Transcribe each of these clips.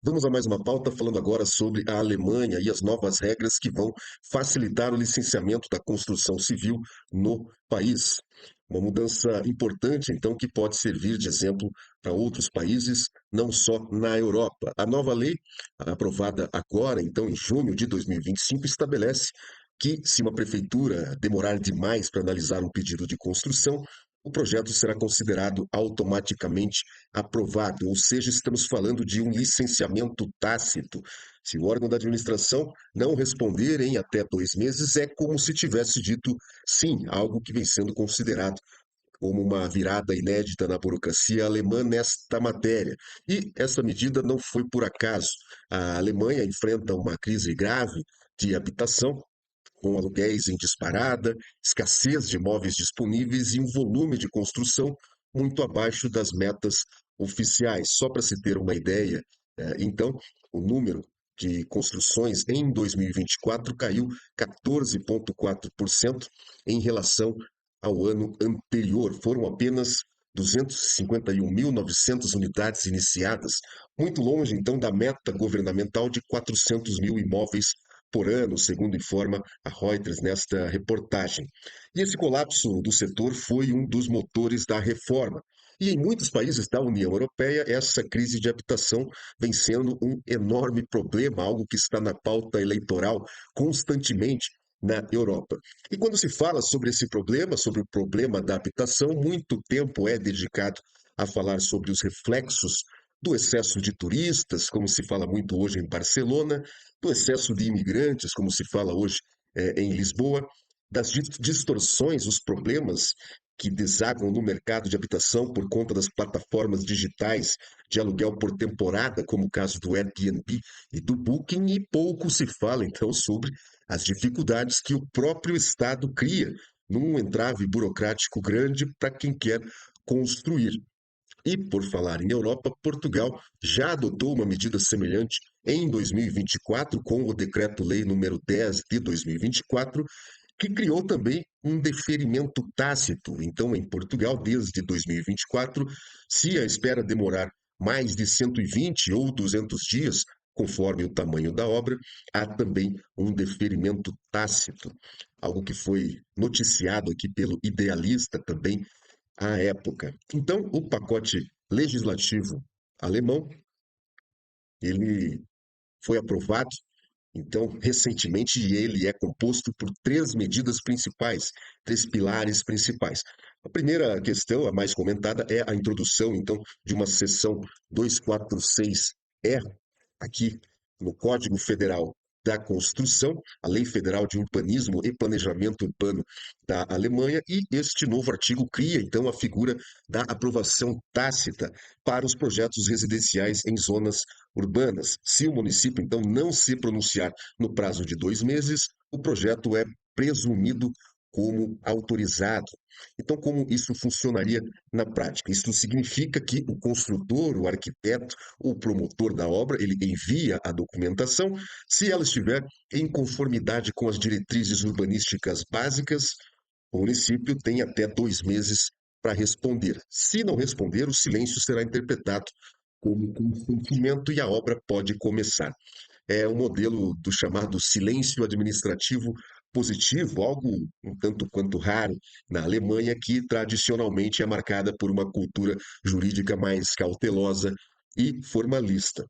Vamos a mais uma pauta falando agora sobre a Alemanha e as novas regras que vão facilitar o licenciamento da construção civil no país. Uma mudança importante, então, que pode servir de exemplo para outros países, não só na Europa. A nova lei, aprovada agora, então, em junho de 2025, estabelece que, se uma prefeitura demorar demais para analisar um pedido de construção, o projeto será considerado automaticamente aprovado, ou seja, estamos falando de um licenciamento tácito. Se o órgão da administração não responder em até 2 meses, é como se tivesse dito sim, algo que vem sendo considerado como uma virada inédita na burocracia alemã nesta matéria. E essa medida não foi por acaso. A Alemanha enfrenta uma crise grave de habitação, com aluguéis em disparada, escassez de imóveis disponíveis e um volume de construção muito abaixo das metas oficiais. Só para se ter uma ideia, então, o número de construções em 2024 caiu 14,4% em relação ao ano anterior. Foram apenas 251.900 unidades iniciadas, muito longe, então, da meta governamental de 400 mil imóveis por ano, segundo informa a Reuters nesta reportagem. E esse colapso do setor foi um dos motores da reforma. E em muitos países da União Europeia, essa crise de habitação vem sendo um enorme problema, algo que está na pauta eleitoral constantemente na Europa. E quando se fala sobre esse problema, sobre o problema da habitação, muito tempo é dedicado a falar sobre os reflexos do excesso de turistas, como se fala muito hoje em Barcelona, do excesso de imigrantes, como se fala hoje em Lisboa, das distorções, os problemas que desagam no mercado de habitação por conta das plataformas digitais de aluguel por temporada, como o caso do Airbnb e do Booking, e pouco se fala então sobre as dificuldades que o próprio Estado cria num entrave burocrático grande para quem quer construir. E, por falar em Europa, Portugal já adotou uma medida semelhante em 2024, com o Decreto-Lei número 10 de 2024, que criou também um deferimento tácito. Então, em Portugal, desde 2024, se a espera demorar mais de 120 ou 200 dias, conforme o tamanho da obra, há também um deferimento tácito, algo que foi noticiado aqui pelo Idealista também à época. Então, o pacote legislativo alemão, ele foi aprovado, então, recentemente, e ele é composto por três medidas principais, três pilares principais. A primeira questão, a mais comentada, é a introdução, então, de uma seção 246-E, aqui no Código Federal da Construção, a Lei Federal de Urbanismo e Planejamento Urbano da Alemanha, e este novo artigo cria, então, a figura da aprovação tácita para os projetos residenciais em zonas urbanas. Se o município, então, não se pronunciar no prazo de 2 meses, o projeto é presumido como autorizado. Então, como isso funcionaria na prática? Isso significa que o construtor, o arquiteto, o promotor da obra, ele envia a documentação, se ela estiver em conformidade com as diretrizes urbanísticas básicas, o município tem até 2 meses para responder. Se não responder, o silêncio será interpretado como consentimento e a obra pode começar. É um modelo do chamado silêncio administrativo positivo, algo um tanto quanto raro na Alemanha, que tradicionalmente é marcada por uma cultura jurídica mais cautelosa e formalista.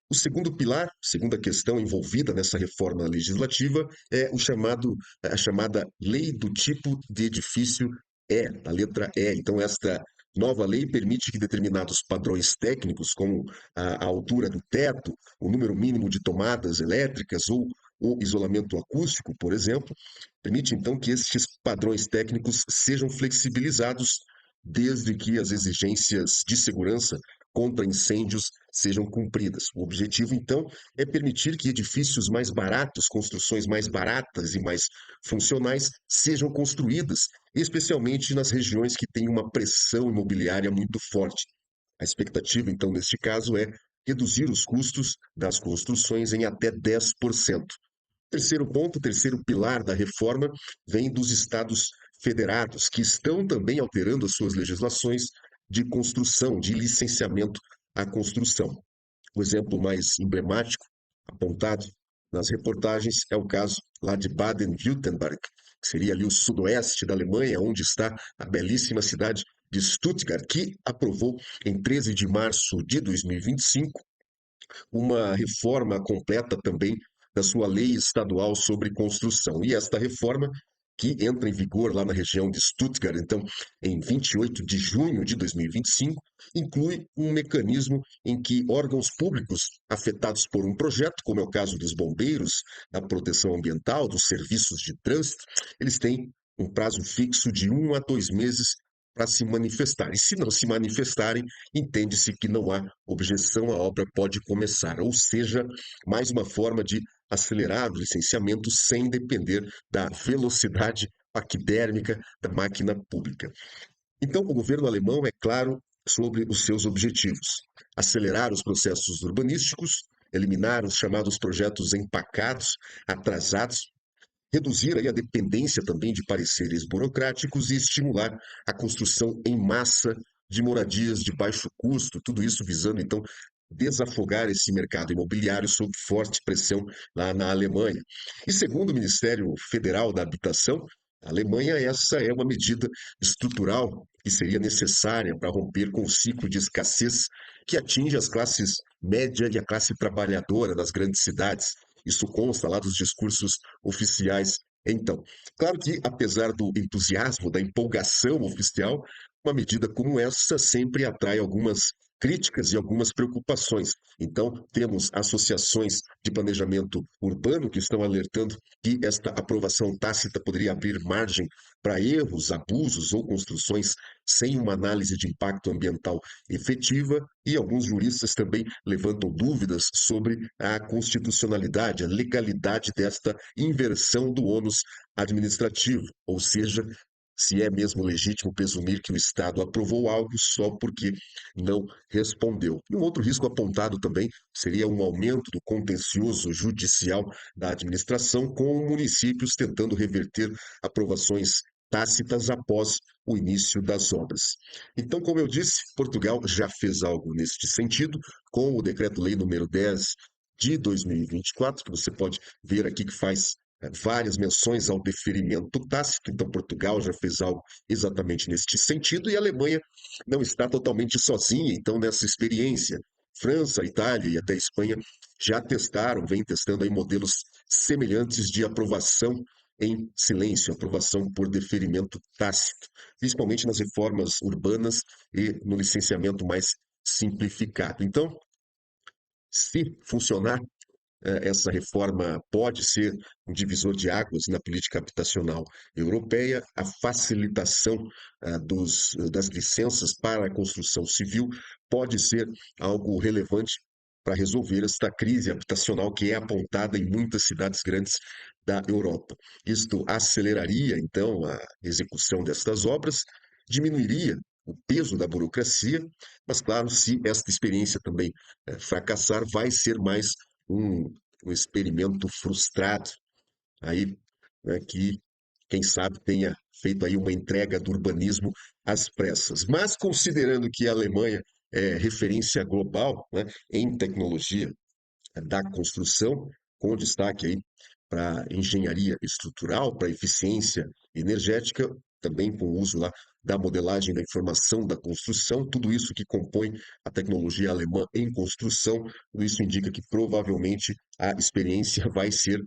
O segundo pilar, segunda questão envolvida nessa reforma legislativa, é a chamada lei do tipo de edifício E, a letra E. Então, esta nova lei permite que determinados padrões técnicos, como a altura do teto, o número mínimo de tomadas elétricas ou o isolamento acústico, por exemplo, permite então que estes padrões técnicos sejam flexibilizados desde que as exigências de segurança contra incêndios sejam cumpridas. O objetivo, então, é permitir que edifícios mais baratos, construções mais baratas e mais funcionais sejam construídas, especialmente nas regiões que têm uma pressão imobiliária muito forte. A expectativa, então, neste caso, é reduzir os custos das construções em até 10%. Terceiro ponto, terceiro pilar da reforma vem dos estados federados, que estão também alterando as suas legislações de construção, de licenciamento à construção. O exemplo mais emblemático apontado nas reportagens é o caso lá de Baden-Württemberg, que seria ali o sudoeste da Alemanha, onde está a belíssima cidade de Stuttgart, que aprovou em 13 de março de 2025 uma reforma completa também da sua lei estadual sobre construção. E esta reforma, que entra em vigor lá na região de Stuttgart, então, em 28 de junho de 2025, inclui um mecanismo em que órgãos públicos afetados por um projeto, como é o caso dos bombeiros, da proteção ambiental, dos serviços de trânsito, eles têm um prazo fixo de 1 a 2 meses para se manifestar. E se não se manifestarem, entende-se que não há objeção, a obra pode começar. Ou seja, mais uma forma de acelerar o licenciamento sem depender da velocidade paquidérmica da máquina pública. Então, o governo alemão é claro sobre os seus objetivos: acelerar os processos urbanísticos, eliminar os chamados projetos empacados, atrasados, reduzir aí a dependência também de pareceres burocráticos e estimular a construção em massa de moradias de baixo custo, tudo isso visando então desafogar esse mercado imobiliário sob forte pressão lá na Alemanha. E segundo o Ministério Federal da Habitação, a Alemanha, essa é uma medida estrutural que seria necessária para romper com o ciclo de escassez que atinge as classes média e a classe trabalhadora das grandes cidades. Isso consta lá dos discursos oficiais. Então, claro que, apesar do entusiasmo, da empolgação oficial, uma medida como essa sempre atrai algumas críticas e algumas preocupações. Então, temos associações de planejamento urbano que estão alertando que esta aprovação tácita poderia abrir margem para erros, abusos ou construções sem uma análise de impacto ambiental efetiva, e alguns juristas também levantam dúvidas sobre a constitucionalidade, a legalidade desta inversão do ônus administrativo, ou seja, se é mesmo legítimo presumir que o Estado aprovou algo só porque não respondeu. E um outro risco apontado também seria um aumento do contencioso judicial da administração, com municípios tentando reverter aprovações tácitas após o início das obras. Então, como eu disse, Portugal já fez algo neste sentido, com o Decreto-Lei número 10 de 2024, que você pode ver aqui que faz várias menções ao deferimento tácito. Então, Portugal já fez algo exatamente neste sentido, e a Alemanha não está totalmente sozinha, então, nessa experiência. França, Itália e até Espanha já testaram, vem testando aí modelos semelhantes de aprovação em silêncio, aprovação por deferimento tácito, principalmente nas reformas urbanas e no licenciamento mais simplificado. Então, se funcionar, essa reforma pode ser um divisor de águas na política habitacional europeia. A facilitação das licenças para a construção civil pode ser algo relevante para resolver esta crise habitacional que é apontada em muitas cidades grandes da Europa. Isto aceleraria, então, a execução destas obras, diminuiria o peso da burocracia, mas, claro, se esta experiência também fracassar, vai ser mais um, um experimento frustrado, aí, né, que, quem sabe, tenha feito aí uma entrega do urbanismo às pressas. Mas, considerando que a Alemanha é referência global, né, em tecnologia da construção, com destaque aí para engenharia estrutural, para eficiência energética, também com o uso lá da modelagem da informação da construção, tudo isso que compõe a tecnologia alemã em construção, tudo isso indica que provavelmente a experiência vai ser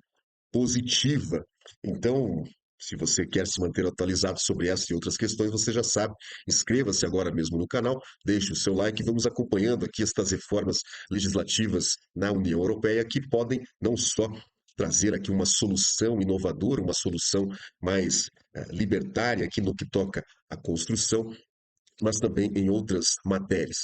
positiva. Então, se você quer se manter atualizado sobre essa e outras questões, você já sabe, inscreva-se agora mesmo no canal, deixe o seu like e vamos acompanhando aqui estas reformas legislativas na União Europeia que podem não só trazer aqui uma solução inovadora, uma solução mais libertária aqui no que toca à construção, mas também em outras matérias.